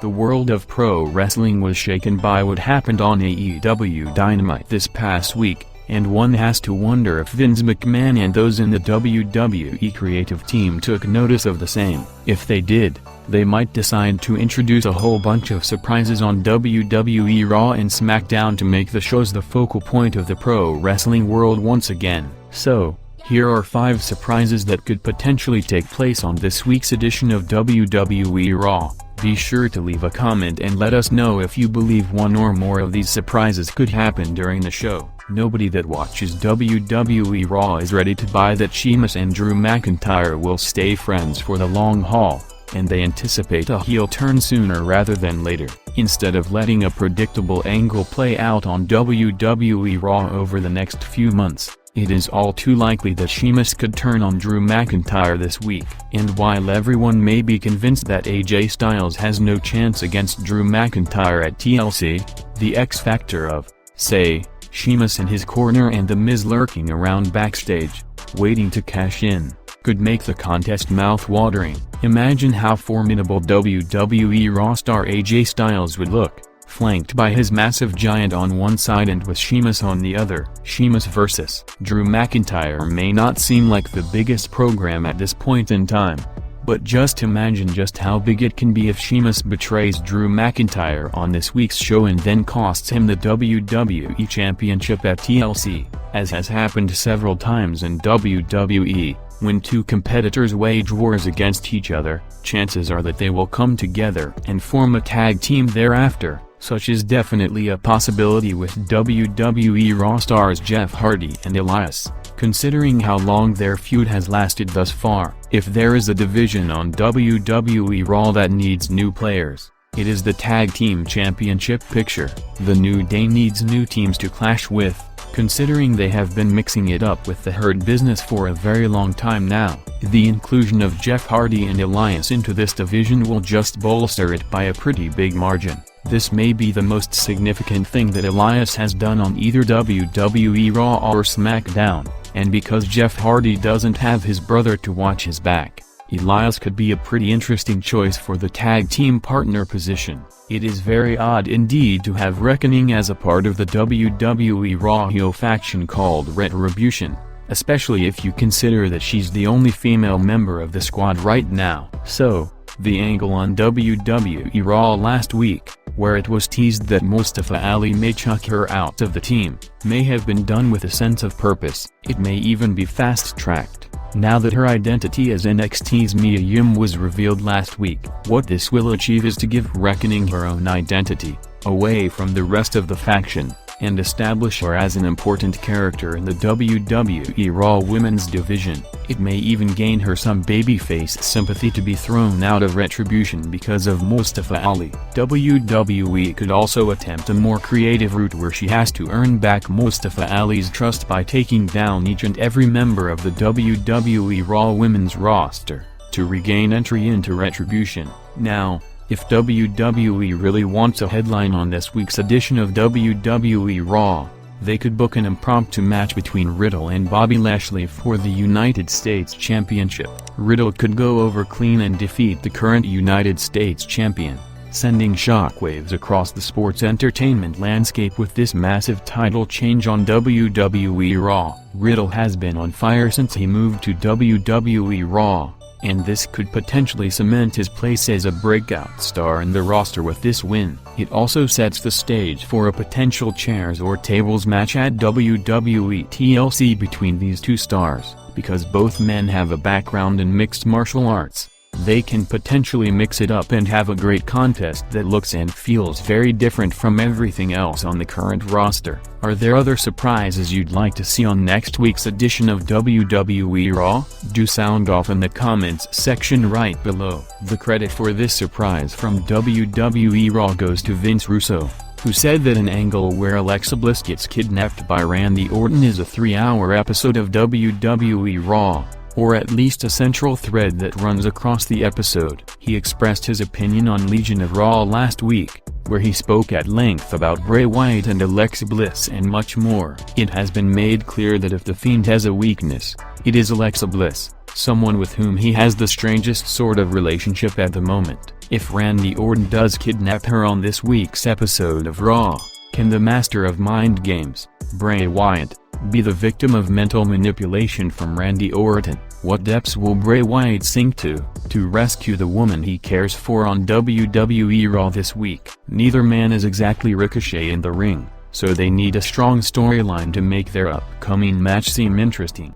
The world of pro wrestling was shaken by what happened on AEW Dynamite this past week, and one has to wonder if Vince McMahon and those in the WWE creative team took notice of the same. If they did, they might decide to introduce a whole bunch of surprises on WWE Raw and SmackDown to make the shows the focal point of the pro wrestling world once again. So, here are 5 surprises that could potentially take place on this week's edition of WWE Raw. Be sure to leave a comment and let us know if you believe one or more of these surprises could happen during the show. Nobody that watches WWE Raw is ready to buy that Sheamus and Drew McIntyre will stay friends for the long haul, and they anticipate a heel turn sooner rather than later. Instead of letting a predictable angle play out on WWE Raw over the next few months, it is all too likely that Sheamus could turn on Drew McIntyre this week. And while everyone may be convinced that AJ Styles has no chance against Drew McIntyre at TLC, the X factor of, say, Sheamus in his corner and The Miz lurking around backstage, waiting to cash in, could make the contest mouth-watering. Imagine how formidable WWE Raw star AJ Styles would look, flanked by his massive giant on one side and with Sheamus on the other. Sheamus vs. Drew McIntyre may not seem like the biggest program at this point in time, but just imagine just how big it can be if Sheamus betrays Drew McIntyre on this week's show and then costs him the WWE Championship at TLC, as has happened several times in WWE. When two competitors wage wars against each other, chances are that they will come together and form a tag team thereafter. Such is definitely a possibility with WWE Raw stars Jeff Hardy and Elias, considering how long their feud has lasted thus far. If there is a division on WWE Raw that needs new players, it is the Tag Team Championship picture. The New Day needs new teams to clash with, considering they have been mixing it up with the Hurt Business for a very long time now. The inclusion of Jeff Hardy and Elias into this division will just bolster it by a pretty big margin. This may be the most significant thing that Elias has done on either WWE Raw or SmackDown, and because Jeff Hardy doesn't have his brother to watch his back, Elias could be a pretty interesting choice for the tag team partner position. It is very odd indeed to have Reckoning as a part of the WWE Raw heel faction called Retribution, especially if you consider that she's the only female member of the squad right now. So, the angle on WWE Raw last week, where it was teased that Mustafa Ali may chuck her out of the team, may have been done with a sense of purpose. It may even be fast-tracked, now that her identity as NXT's Mia Yim was revealed last week. What this will achieve is to give Reckoning her own identity, away from the rest of the faction, and establish her as an important character in the WWE Raw Women's division. It may even gain her some babyface sympathy to be thrown out of Retribution because of Mustafa Ali. WWE could also attempt a more creative route where she has to earn back Mustafa Ali's trust by taking down each and every member of the WWE Raw Women's roster, to regain entry into Retribution. Now, if WWE really wants a headline on this week's edition of WWE Raw, they could book an impromptu match between Riddle and Bobby Lashley for the United States Championship. Riddle could go over clean and defeat the current United States Champion, sending shockwaves across the sports entertainment landscape with this massive title change on WWE Raw. Riddle has been on fire since he moved to WWE Raw, and this could potentially cement his place as a breakout star in the roster with this win. It also sets the stage for a potential chairs or tables match at WWE TLC between these two stars. Because both men have a background in mixed martial arts, they can potentially mix it up and have a great contest that looks and feels very different from everything else on the current roster. Are there other surprises you'd like to see on next week's edition of WWE Raw? Do sound off in the comments section right below. The credit for this surprise from WWE Raw goes to Vince Russo, who said that an angle where Alexa Bliss gets kidnapped by Randy Orton is a 3-hour episode of WWE Raw, or at least a central thread that runs across the episode. He expressed his opinion on Legion of Raw last week, where he spoke at length about Bray Wyatt and Alexa Bliss and much more. It has been made clear that if The Fiend has a weakness, it is Alexa Bliss, someone with whom he has the strangest sort of relationship at the moment. If Randy Orton does kidnap her on this week's episode of Raw, can the master of mind games, Bray Wyatt, be the victim of mental manipulation from Randy Orton? What depths will Bray Wyatt sink to rescue the woman he cares for on WWE Raw this week? Neither man is exactly Ricochet in the ring, so they need a strong storyline to make their upcoming match seem interesting.